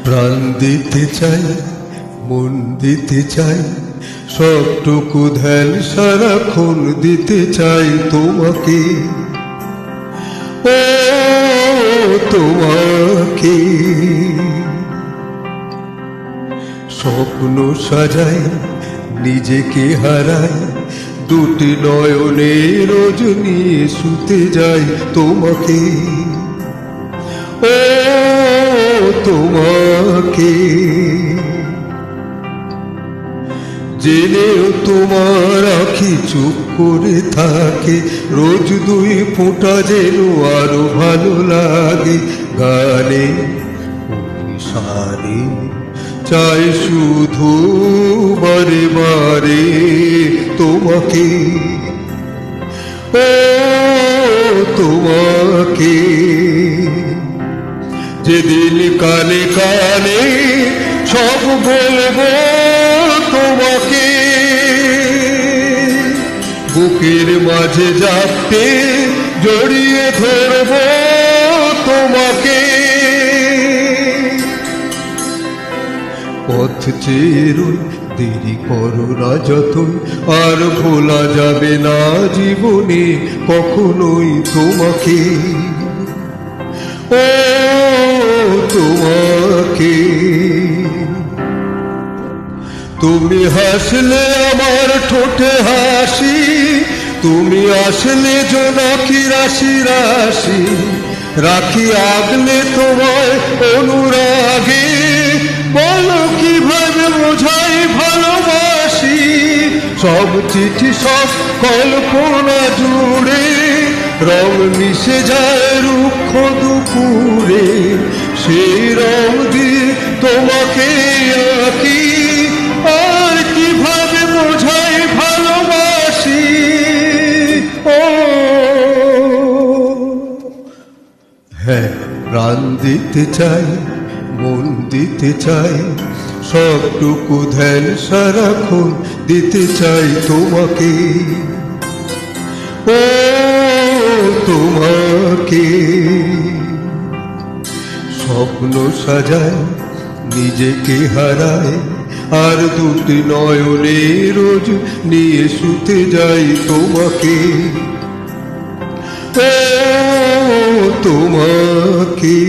প্রাণ দিতে চাই, মন দিতে চাই, সবটুকু ধ্যান সারাক্ষণ দিতে চাই তোমাকে, ও তোমাকে। স্বপ্ন সাজাই, নিজেকে হারাই, দুটি নয়নে রোজ নিয়ে শুতে যাই তোমাকে, ও তোমাকে। জেনেও তোমার আঁখি চুপ করে থাকে, রোজ দুই ফোঁটা যেন আরো ভালো লাগে। গানে সারে চাই শুধু বারে বারে তোমাকে, ও তোমাকে। যেদিন কানে কানে সব বলবো তোমাকে, বুকের মাঝে জাপটে জড়িয়ে ধরবো তোমাকে। পথ চেরোই দেরি করো না যতই, আর ভোলা যাবে না জীবনে কখনোই তোমাকে, ও তোমাকে। তুমি হাসলে আমার ঠোঁটে হাসি, তুমি আসলে জোনাকি রাশি রাশি, রাখি আগলে তোমায় অনুরাগে। বলো কিভাবে বোঝাই ভালোবাসি, সব চিঠি সব কল্পনা জুড়ে, রং মিশে যায় রুক্ষ দুপুরে, সেই রং দিয়ে তোমাকে আঁকি। আর কিভাবে বোঝাই ভালোবাসি, ও হ্যাঁ। প্রাণ দিতে চাই, মন দিতে চাই, সবটুকু ধ্যান সারাক্ষণ দিতে চাই তোমাকে, ও তোমাকে। স্বপ্ন সাজায়, নিজেকে হারায়, আর দুটি নয়নে রোজ নিয়ে শুতে যাই তোমাকে, ও তোমাকে।